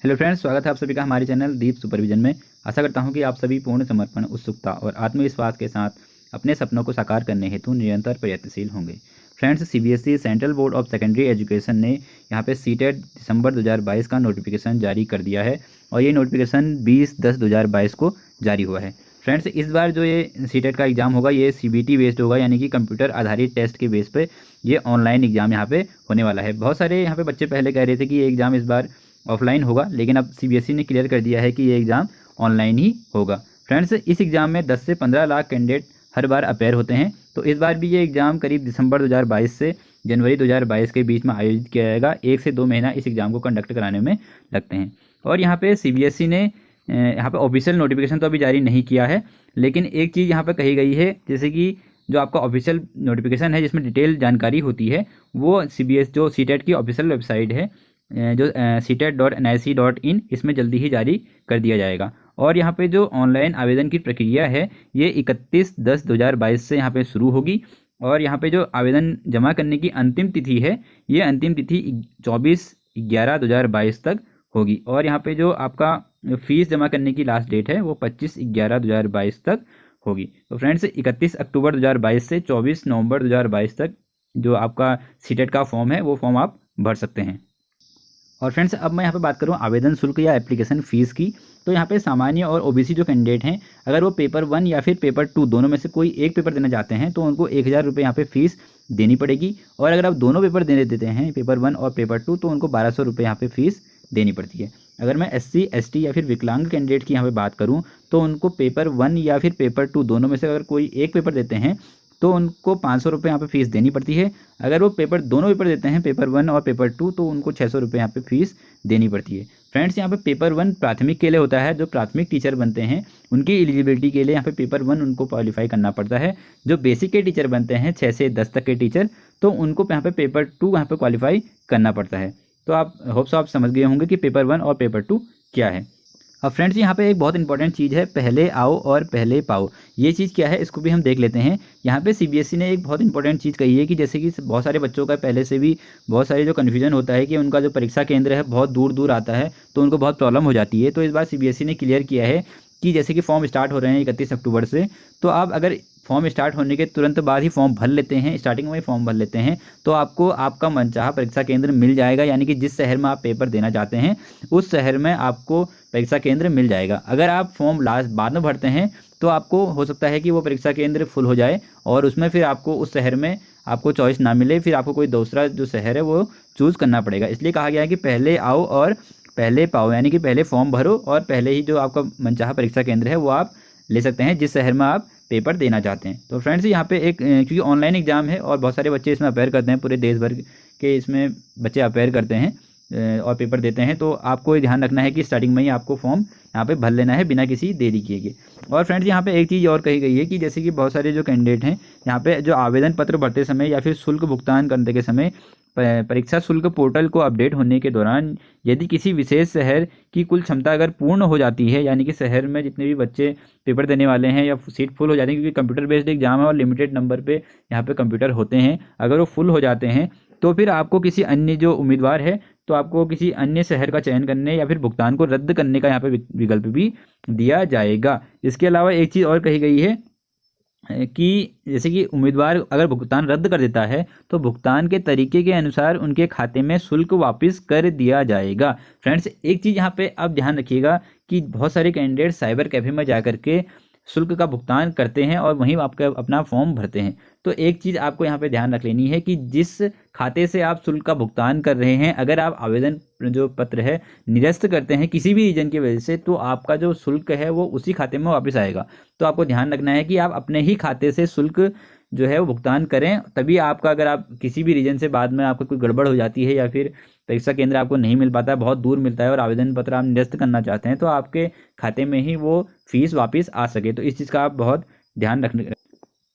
Hello friends, स्वागत है आप सभी का हमारे चैनल दीप सुपरविजन में। आशा करता हूं कि आप सभी पूर्ण समर्पण, उत्सुकता और आत्मविश्वास के साथ अपने सपनों को साकार करने हेतु निरंतर प्रयत्नशील होंगे। Friends, CBSE central board of secondary education ने यहां पे सीटेट दिसंबर 2022 का नोटिफिकेशन जारी कर दिया है और ये नोटिफिकेशन 20/10/2022 को जारी हुआ है। फ्रेंड्स, इस बार जो ये सीटेट का एग्ज़ाम होगा ये सीबीटी बेस्ड होगा, यानी कि कंप्यूटर आधारित टेस्ट के बेस पे ये ऑनलाइन एग्ज़ाम यहाँ पे होने वाला है। बहुत सारे यहाँ पे बच्चे पहले कह रहे थे कि ये एग्ज़ाम इस बार ऑफलाइन होगा, लेकिन अब सीबीएसई ने क्लियर कर दिया है कि ये एग्ज़ाम ऑनलाइन ही होगा। फ्रेंड्स, इस एग्ज़ाम में 10 से 15 लाख कैंडिडेट हर बार अपेयर होते हैं, तो इस बार भी ये एग्ज़ाम करीब दिसंबर 2022 से जनवरी 2022 के बीच में आयोजित किया जाएगा। 1 से 2 महीना इस एग्ज़ाम को कंडक्ट कराने में लगते हैं। और यहाँ पे सीबीएसई ने यहाँ पे ऑफिशियल नोटिफिकेशन तो अभी जारी नहीं किया है, लेकिन एक चीज़ यहाँ पे कही गई है, जैसे कि जो आपका ऑफिशियल नोटिफिकेशन है जिसमें डिटेल जानकारी होती है, वो जो सीटेट की ऑफिशियल वेबसाइट है, जो CTET.nic.in, इसमें जल्दी ही जारी कर दिया जाएगा। और यहाँ पे जो ऑनलाइन आवेदन की प्रक्रिया है ये 31/10/2022 से यहाँ पे शुरू होगी। और यहाँ पे जो आवेदन जमा करने की अंतिम तिथि है, ये अंतिम तिथि 24/11/2022 तक होगी। और यहाँ पे जो आपका फीस जमा करने की लास्ट डेट है वो 25/11/2022 तक होगी। तो फ्रेंड्स, 31 अक्टूबर 2022 से 24 नवंबर 2022 तक जो आपका सीटेट का फॉर्म है वो फॉर्म आप भर सकते हैं। और फ्रेंड्स, अब मैं यहाँ पे बात करूँ आवेदन शुल्क या एप्लीकेशन फ़ीस की, तो यहाँ पे सामान्य और ओबीसी जो कैंडिडेट हैं, अगर वो पेपर 1 या फिर पेपर 2 दोनों में से कोई एक पेपर देना चाहते हैं तो उनको 1000 रुपये यहाँ पे फ़ीस देनी पड़ेगी। और अगर आप दोनों पेपर देने देते हैं, पेपर 1 और पेपर 2, तो उनको 1200 रुपये यहाँ पे फ़ीस देनी पड़ती है। अगर मैं SC ST या फिर विकलांग कैंडिडेट की यहाँ पे बात करूँ तो उनको पेपर 1 या फिर पेपर 2 दोनों में से अगर कोई एक पेपर देते हैं तो उनको 500 रुपये यहाँ पे फीस देनी पड़ती है। अगर वो दोनों पेपर देते हैं, पेपर 1 और पेपर 2, तो उनको 600 रुपये यहाँ पे फीस देनी पड़ती है। फ्रेंड्स, यहाँ पे पेपर 1 प्राथमिक के लिए होता है, जो प्राथमिक टीचर बनते हैं उनकी एलिजिबिलिटी के लिए यहाँ पे पेपर 1 उनको क्वालिफाई करना पड़ता है। जो बेसिक के टीचर बनते हैं 6 से 10 तक के टीचर, तो उनको यहाँ पे पेपर 2 यहाँ पे क्वालिफाई करना पड़ता है। तो आप होप्स आप समझ गए होंगे कि पेपर 1 और पेपर 2 क्या है। अब फ्रेंड्स, यहाँ पे एक बहुत इंपॉर्टेंट चीज़ है, पहले आओ और पहले पाओ। ये चीज़ क्या है, इसको भी हम देख लेते हैं। यहाँ पे सीबीएसई ने एक बहुत इंपॉर्टेंट चीज़ कही है कि जैसे कि बहुत सारे बच्चों का पहले से भी बहुत सारे जो कन्फ्यूजन होता है कि उनका जो परीक्षा केंद्र है बहुत दूर दूर आता है, तो उनको बहुत प्रॉब्लम हो जाती है। तो इस बार सीबीएसई ने क्लियर किया है कि जैसे कि फॉर्म स्टार्ट हो रहे हैं 31 अक्टूबर से, तो आप अगर फॉर्म स्टार्ट होने के तुरंत बाद ही फॉर्म भर लेते हैं, स्टार्टिंग में ही फॉर्म भर लेते हैं, तो आपको आपका मनचाहा परीक्षा केंद्र मिल जाएगा। यानी कि जिस शहर में आप पेपर देना चाहते हैं उस शहर में आपको परीक्षा केंद्र मिल जाएगा। अगर आप फॉर्म लास्ट बाद में भरते हैं तो आपको हो सकता है कि वो परीक्षा केंद्र फुल हो जाए और उसमें फिर आपको उस शहर में आपको चॉइस ना मिले, फिर आपको कोई दूसरा जो शहर है वो चूज़ करना पड़ेगा। इसलिए कहा गया है कि पहले आओ और पहले पाओ, यानी कि पहले फॉर्म भरो और पहले ही जो आपका मनचाहा परीक्षा केंद्र है वो आप ले सकते हैं जिस शहर में आप पेपर देना चाहते हैं। तो फ्रेंड्स, यहाँ पे एक क्योंकि ऑनलाइन एग्जाम है और बहुत सारे बच्चे इसमें अपेयर करते हैं, पूरे देश भर के इसमें बच्चे अपेयर करते हैं और पेपर देते हैं, तो आपको ये ध्यान रखना है कि स्टार्टिंग में ही आपको फॉर्म यहाँ पे भर लेना है बिना किसी देरी किए गए। और फ्रेंड्स, यहाँ पे एक चीज़ और कही गई है कि जैसे कि बहुत सारे जो कैंडिडेट हैं यहाँ पे जो आवेदन पत्र भरते समय या फिर शुल्क भुगतान करने के समय परीक्षा शुल्क पोर्टल को अपडेट होने के दौरान यदि किसी विशेष शहर की कुल क्षमता अगर पूर्ण हो जाती है, यानी कि शहर में जितने भी बच्चे पेपर देने वाले हैं या सीट फुल हो जाती है, क्योंकि कंप्यूटर बेस्ड एग्जाम है और लिमिटेड नंबर पे यहाँ पे कंप्यूटर होते हैं, अगर वो फुल हो जाते हैं तो फिर आपको किसी अन्य जो उम्मीदवार है तो आपको किसी अन्य शहर का चयन करने या फिर भुगतान को रद्द करने का यहाँ पे विकल्प भी दिया जाएगा। इसके अलावा एक चीज़ और कही गई है कि जैसे कि उम्मीदवार अगर भुगतान रद्द कर देता है तो भुगतान के तरीके के अनुसार उनके खाते में शुल्क वापस कर दिया जाएगा। फ्रेंड्स, एक चीज़ यहाँ पे आप ध्यान रखिएगा कि बहुत सारे कैंडिडेट साइबर कैफे में जा करके शुल्क का भुगतान करते हैं और वहीं आपका अपना फॉर्म भरते हैं। तो एक चीज़ आपको यहाँ पे ध्यान रख लेनी है कि जिस खाते से आप शुल्क का भुगतान कर रहे हैं, अगर आप आवेदन जो पत्र है निरस्त करते हैं किसी भी रीजन की वजह से, तो आपका जो शुल्क है वो उसी खाते में वापस आएगा। तो आपको ध्यान रखना है कि आप अपने ही खाते से शुल्क जो है वो भुगतान करें, तभी आपका, अगर आप किसी भी रीजन से बाद में आपको कोई गड़बड़ हो जाती है या फिर परीक्षा केंद्र आपको नहीं मिल पाता है, बहुत दूर मिलता है और आवेदन पत्र आप निरस्त करना चाहते हैं, तो आपके खाते में ही वो फीस वापस आ सके। तो इस चीज़ का आप बहुत ध्यान रखने।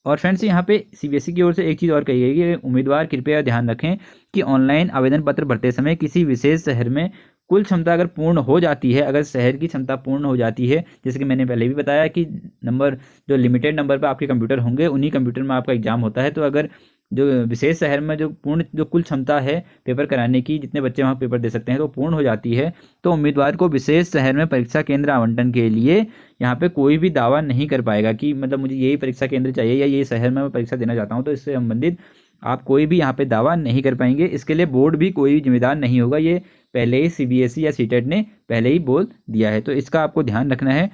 और फ्रेंड्स, यहाँ पे सीबीएसई की ओर से एक चीज़ और कही गई है कि उम्मीदवार कृपया ध्यान रखें कि ऑनलाइन आवेदन पत्र भरते समय किसी विशेष शहर में कुल क्षमता अगर पूर्ण हो जाती है, अगर शहर की क्षमता पूर्ण हो जाती है, जैसे कि मैंने पहले भी बताया कि नंबर जो लिमिटेड नंबर पर आपके कंप्यूटर होंगे उन्हीं कंप्यूटर में आपका एग्जाम होता है, तो अगर जो विशेष शहर में जो पूर्ण जो कुल क्षमता है पेपर कराने की, जितने बच्चे वहाँ पेपर दे सकते हैं, तो पूर्ण हो जाती है, तो उम्मीदवार को विशेष शहर में परीक्षा केंद्र आवंटन के लिए यहाँ पे कोई भी दावा नहीं कर पाएगा कि मतलब मुझे यही परीक्षा केंद्र चाहिए या ये शहर में मैं परीक्षा देना चाहता हूँ। तो इससे संबंधित आप कोई भी यहाँ पे दावा नहीं कर पाएंगे। इसके लिए बोर्ड भी कोई भी जिम्मेदार नहीं होगा, ये पहले ही सीबीएसई या सीटेट ने पहले ही बोल दिया है। तो इसका आपको ध्यान रखना है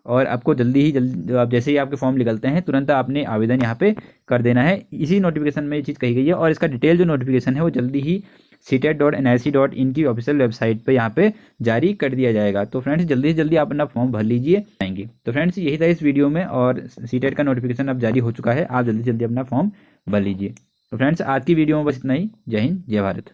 और आपको जल्दी आप जैसे ही आपके फॉर्म निकलते हैं तुरंत आपने आवेदन यहाँ पे कर देना है। इसी नोटिफिकेशन में ये चीज़ कही गई है और इसका डिटेल जो नोटिफिकेशन है वो जल्दी ही CTET.nic.in की ऑफिशियल वेबसाइट पे यहाँ पे जारी कर दिया जाएगा। तो फ्रेंड्स जल्दी से जल्दी आप अपना फॉर्म भर लीजिए आएंगे। तो फ्रेंड्स यही था इस वीडियो में और CTET का नोटिफिकेशन अब जारी हो चुका है, आप जल्दी से जल्दी अपना फॉर्म भर लीजिए। तो फ्रेंड्स आज की वीडियो में बस इतना ही। जय हिंद, जय भारत।